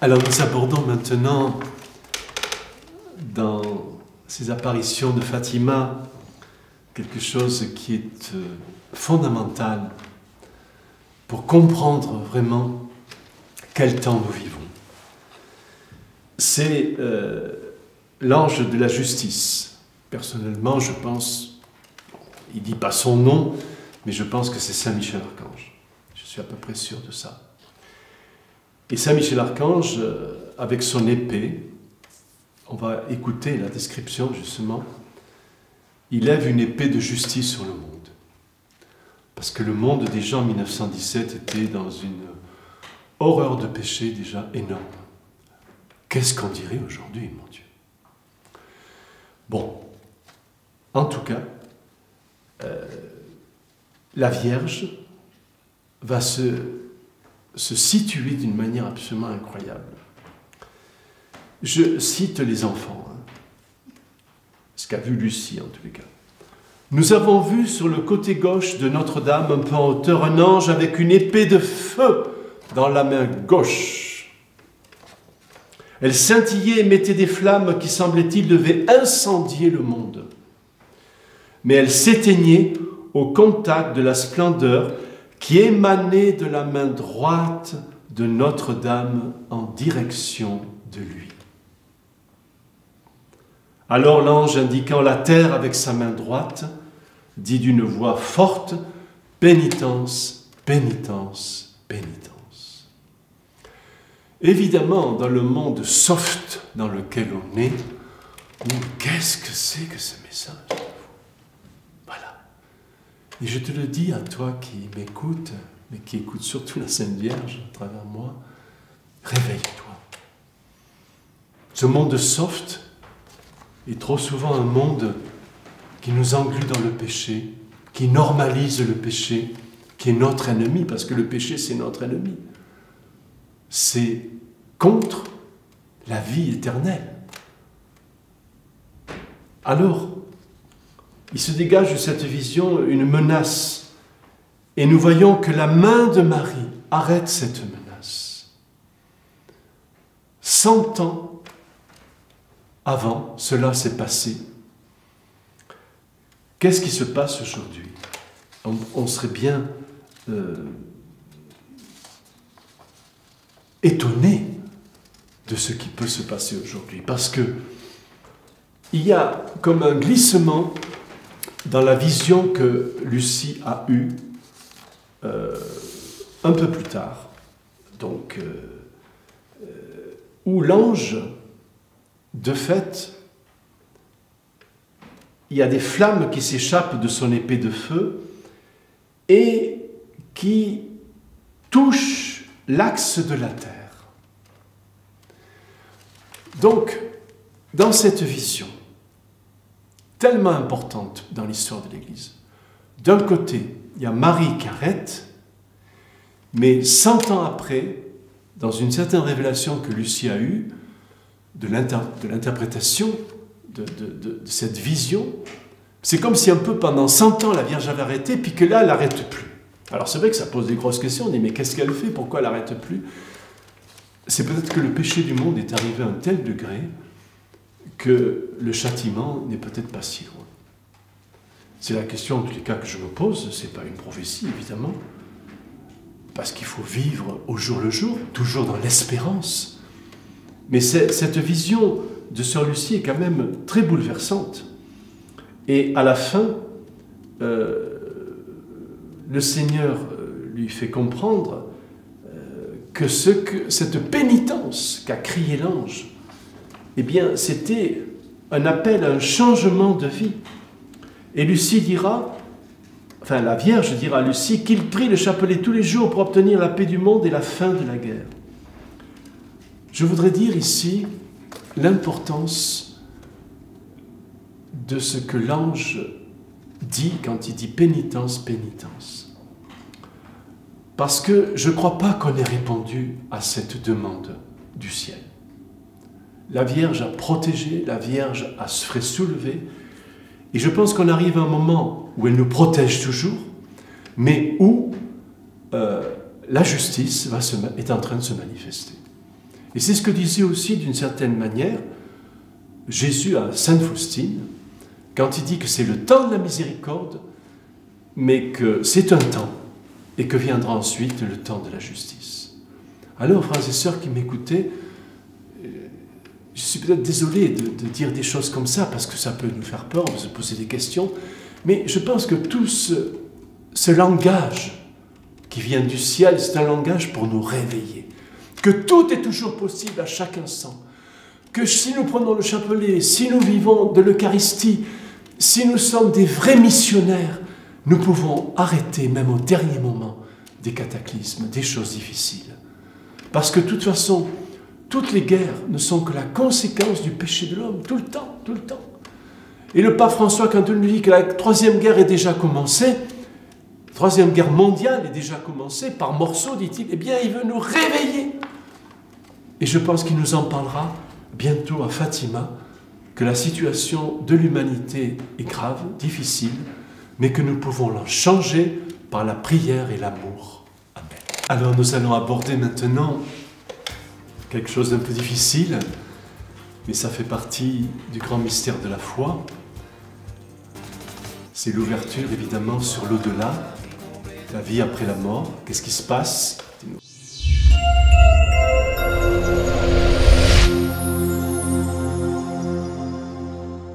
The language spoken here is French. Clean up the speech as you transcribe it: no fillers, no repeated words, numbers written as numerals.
Alors nous abordons maintenant, dans ces apparitions de Fatima, quelque chose qui est fondamental pour comprendre vraiment quel temps nous vivons. C'est l'ange de la justice. Personnellement, je pense, il ne dit pas son nom, mais je pense que c'est Saint Michel Archange. Je suis à peu près sûr de ça. Et Saint Michel Archange, avec son épée, on va écouter la description justement, il lève une épée de justice sur le monde. Parce que le monde déjà en 1917 était dans une horreur de péché déjà énorme. Qu'est-ce qu'on dirait aujourd'hui, mon Dieu? Bon, en tout cas, la Vierge va se situer d'une manière absolument incroyable. Je cite les enfants, ce qu'a vu Lucie en tous les cas. Nous avons vu sur le côté gauche de Notre-Dame, un peu en hauteur, un ange avec une épée de feu dans la main gauche. Elle scintillait et mettait des flammes qui, semblait-il, devaient incendier le monde. Mais elle s'éteignait au contact de la splendeur qui émanait de la main droite de Notre-Dame en direction de lui. Alors l'ange, indiquant la terre avec sa main droite, dit d'une voix forte, « Pénitence, pénitence, pénitence ». Évidemment, dans le monde soft dans lequel on est, qu'est-ce que c'est que ce message? Voilà. Et je te le dis à toi qui m'écoutes, mais qui écoute surtout la Sainte Vierge à travers moi, réveille-toi. Ce monde soft est trop souvent un monde qui nous englue dans le péché, qui normalise le péché, qui est notre ennemi, parce que le péché, c'est notre ennemi. C'est contre la vie éternelle. Alors, il se dégage de cette vision une menace, et nous voyons que la main de Marie arrête cette menace. 100 ans avant, cela s'est passé. Qu'est-ce qui se passe aujourd'hui? On serait bien étonné de ce qui peut se passer aujourd'hui, parce que il y a comme un glissement dans la vision que Lucie a eue un peu plus tard, donc où l'ange, de fait, il y a des flammes qui s'échappent de son épée de feu et qui touchent l'axe de la terre. Donc, dans cette vision, tellement importante dans l'histoire de l'Église, d'un côté, il y a Marie qui arrête, mais 100 ans après, dans une certaine révélation que Lucie a eue, de l'interprétation de cette vision, c'est comme si un peu pendant 100 ans la Vierge avait arrêté, puis que là elle n'arrête plus. Alors c'est vrai que ça pose des grosses questions, on dit mais qu'est-ce qu'elle fait, pourquoi elle n'arrête plus? C'est peut-être que le péché du monde est arrivé à un tel degré que le châtiment n'est peut-être pas si loin. C'est la question en tous les cas que je me pose, ce n'est pas une prophétie évidemment, parce qu'il faut vivre au jour le jour, toujours dans l'espérance. Mais cette vision de Sœur Lucie est quand même très bouleversante. Et à la fin, le Seigneur lui fait comprendre que cette pénitence qu'a crié l'ange, eh bien, c'était un appel à un changement de vie. Et Lucie dira, enfin la Vierge dira à Lucie qu'il prie le chapelet tous les jours pour obtenir la paix du monde et la fin de la guerre. Je voudrais dire ici l'importance de ce que l'ange dit quand il dit pénitence, pénitence. Parce que je ne crois pas qu'on ait répondu à cette demande du ciel. La Vierge a protégé, la Vierge a se fait soulever, et je pense qu'on arrive à un moment où elle nous protège toujours, mais où la justice est en train de se manifester. Et c'est ce que disait aussi, d'une certaine manière, Jésus à Sainte Faustine, quand il dit que c'est le temps de la miséricorde, mais que c'est un temps, et que viendra ensuite le temps de la justice. Alors, frères et sœurs qui m'écoutez, je suis peut-être désolé de dire des choses comme ça, parce que ça peut nous faire peur, on peut se poser des questions, mais je pense que tout ce langage qui vient du ciel, c'est un langage pour nous réveiller. Que tout est toujours possible à chaque instant. Que si nous prenons le chapelet, si nous vivons de l'Eucharistie, si nous sommes des vrais missionnaires, nous pouvons arrêter, même au dernier moment, des cataclysmes, des choses difficiles. Parce que de toute façon, toutes les guerres ne sont que la conséquence du péché de l'homme, tout le temps, tout le temps. Et le pape François, quand il nous dit que la troisième guerre est déjà commencée, la troisième guerre mondiale est déjà commencée, par morceaux, dit-il, eh bien, il veut nous réveiller. Et je pense qu'il nous en parlera bientôt à Fatima, que la situation de l'humanité est grave, difficile, mais que nous pouvons la changer par la prière et l'amour. Amen. Alors nous allons aborder maintenant quelque chose d'un peu difficile, mais ça fait partie du grand mystère de la foi. C'est l'ouverture évidemment sur l'au-delà, la vie après la mort. Qu'est-ce qui se passe